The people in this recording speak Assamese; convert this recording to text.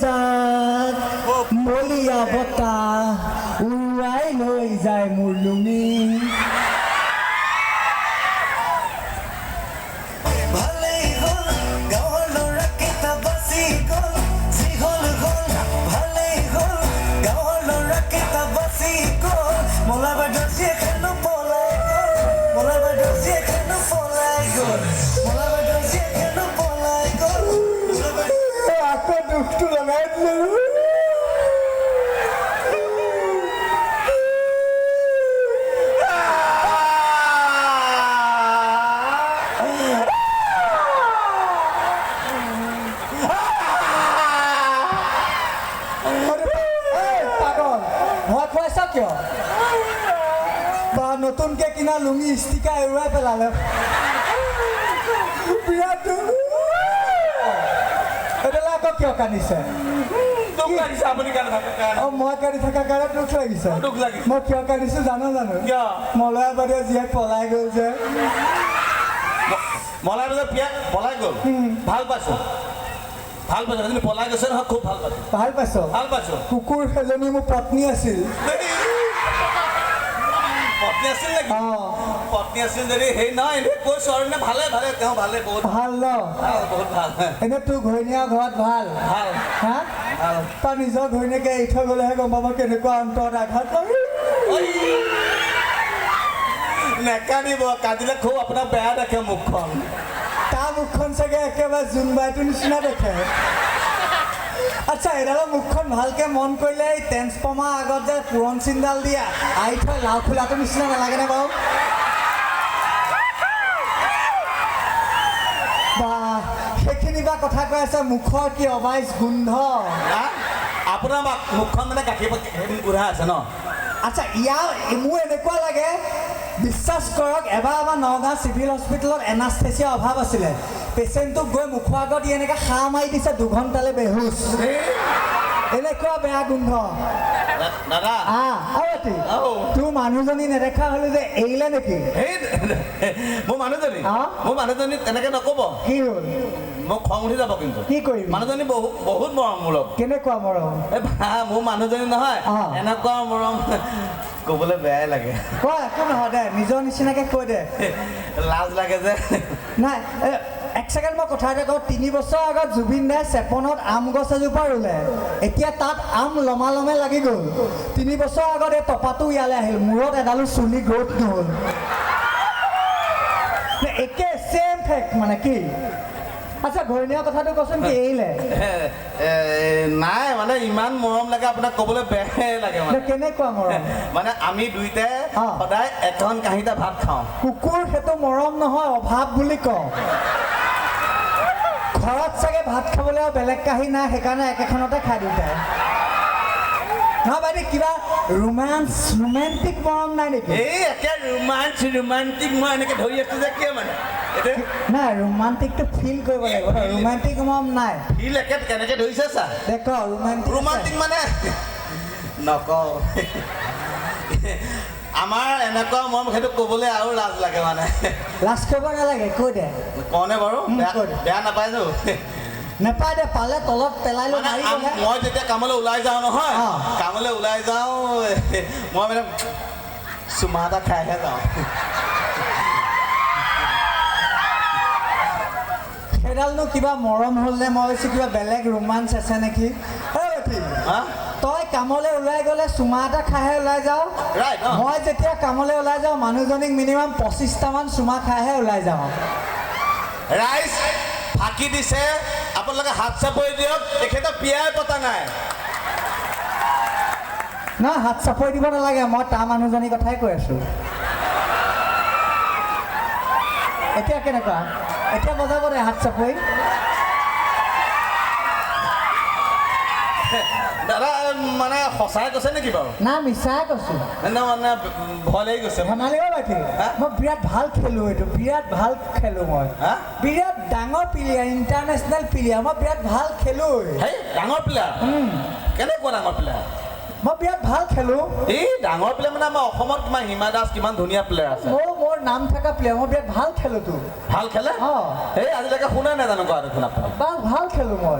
যাক মলিয়া বতাহ উৰুৱাই লৈ যায় মোৰ লুঙি নতুনকে কিনা লুঙি ষ্টিকাৰ এৰুৱাই পেলালে বিৰাট এইডালে আকৌ কিয় কান্দিছে মই কান্দি থকা কাৰণে দুখ লাগিছে মই কিয় কান্দিছো জানো মলয়া বাৰীয়ে জীয়েক পলাই গ'ল যে মলয়া বাৰীয়ে বিয়া পলাই গ'ল ভাল পাইছো পলাই গৈছে নহয় খুব ভাল পাইছো কুকুৰ এজনী মোৰ পত্নী আছিল পত্নী আছিল নেকি পত্নী আছিল যদি সেই নহয় এনে কৈছো আৰু নে ভালে তেওঁ ভালে বহুত ভাল ন বহুত ভাল এনে তোৰ ঘৈণীয়া ঘৰত ভাল হা তই নিজৰ ঘৈণীয়েকে এৰি থৈ গ'লেহে গম পাব কেনেকুৱা অন্তৰত আঘাত নেকান্দিব কান্দিলে খুব আপোনাক বেয়া দেখে মুখখন তাৰ মুখখন চাগে একেবাৰে জোনবাইটোৰ নিচিনা দেখে আচ্ছা এডালৰ মুখখন ভালকে মন কৰিলে এই ট্ৰেন্সফৰ্মাৰ আগত যে পুৰণ চিনডাল দিয়া আহি থৈ লাও খোলাটোৰ নিচিনা নালাগেনে বাৰু বা সেইখিনি বা কথা কৈ আছে মুখৰ কি অবাইচ গোন্ধ আপোনাৰ মুখখন মানে গাখীৰ গোন্ধা আছে ন আচ্ছা ইয়াৰ মোৰ এনেকুৱা লাগে বিশ্বাস কৰক এবাৰ আমাৰ নগাঁও চিভিল হস্পিটেলত এনাস্থেচিয়া অভাৱ আছিলে পেচেণ্টটোক গৈ মুখৰ আগত ই এনেকৈ সাৰ মাৰি দিছে 2 ঘণ্টালৈ বেহুচ এনেকুৱা বেয়া গোন্ধ দাদা তোৰ মানুহজনী নেদেখা হলো যে এৰিলে নেকি মোৰ মানুহজনী তেনেকে নকব কি হ'ল মোক খং উঠি যাব কিন্তু কি কৰিম মানুহজনী বহুত মৰমমূলক কেনেকুৱা মৰম মোৰ মানুহজনী নহয় এনেকুৱা মৰম ক'বলৈ বেয়াই লাগে কয় একো নহয় দে নিজৰ নিচিনাকে কৈ দে লাজ লাগে যে নাই এক ছেকেণ্ড মই কথা এটা কওঁ 3 বছৰ আগত জুবিন দাই চেপনত আম গছ এজোপা ৰুলে এতিয়া তাত আম লমালমে লাগি গ'ল 3 বছৰ আগত এই টপাটো ইয়ালৈ আহিল মূৰত এডালো চুলি গ্ৰোথ নহ'ল একে চেম ফেক্ট মানে কি আচ্ছা ঘৈণীয়া কথাটো কচোন কি এৰিলে নাই মানে ইমান মৰম লাগে আপোনাক ক'বলৈ বেয়াই লাগে মানে কেনেকুৱা মৰম মানে আমি দুইটাই সদায় এখন কাঁহীতে ভাত খাওঁ কুকুৰ সেইটো মৰম নহয় অভাৱ বুলি কওঁ ঘৰত চাগে ভাত খাবলৈ আৰু বেলেগ কাঁহী নাই সেইকাৰণে একেখনতে খাই দুটাই নহয় বাইদেউ কিবা ৰোমেণ্টিক মৰম নাই নেকি এই একে ৰোমান্টিক মই এনেকৈ ধৰি আছোঁ যে কিয় মানে নাই ৰোমান্টিকটো ফিল কৰিব লাগিব ৰোমান্টিক মৰম নাই ফিল একে কেনেকৈ ধৰিছে চা দেখ ৰোমান্টিক মানে নকওঁ আমাৰ এনেকুৱা মৰম সেইটো ক'বলৈ আৰু লাজ লাগে মানে লাজ কৰিব নালাগে কৈ দে কওঁনে বাৰু বেয়া নাপায়তো নেপায় দে পালে তলত পেলাই লৈ মই যেতিয়া কামলৈ ওলাই যাওঁ নহয় কামলৈ ওলাই যাওঁ মই মানে চুমা এটা খাইহে যাওঁ সেইডালনো কিবা মৰম হ'ল নে মই ভাবিছোঁ কিবা বেলেগ ৰোমাঞ্চ আছে নেকি তই কামলৈ ওলাই গ'লে চুমা এটা খাইহে ওলাই যাওঁ মই যেতিয়া কামলৈ ওলাই যাওঁ মানুহজনীক মিনিমাম 25টামান চুমা খাইহে ওলাই যাওঁ ৰাইজ ফাঁকি দিছে আপোনালোকে হাত চাপৰি দিয়ক তেখেতৰ বিয়াই পতা নাই নহয় হাত চাপৰি দিব নালাগে মই তাৰ মানুহজনীৰ কথাই কৈ আছোঁ এতিয়া কেনেকুৱা এতিয়া বজাব দে হাত চাপৰি দাদা মানে সঁচাই কৈছে নেকি বাৰু না মিছাই কৈছোঁ মানে ভয় লাগি গৈছে ধেমালি হয় বাকী মই বিৰাট ভাল খেলোঁ এইটো বিৰাট ভাল খেলোঁ মই বিৰাট ডাঙৰ প্লেয়াৰ ইণ্টাৰনেশ্যনেল প্লেয়াৰ মই বিৰাট ভাল খেলোঁ ডাঙৰ প্লেয়াৰ কেনেকুৱা ডাঙৰ প্লেয়াৰ মই বিৰাট ভাল খেলোঁ এই ডাঙৰ প্লেয়াৰ মানে আমাৰ অসমত কিমান হিমা দাস কিমান ধুনীয়া প্লেয়াৰ আছে মোৰ নাম থকা প্লেয়াৰ মই বিৰাট ভাল খেলোঁ তো ভাল খেলে এই আজিলৈকে শুনাই নাজানো কোৱা দেখোন আপোনাক ভাল খেলোঁ মই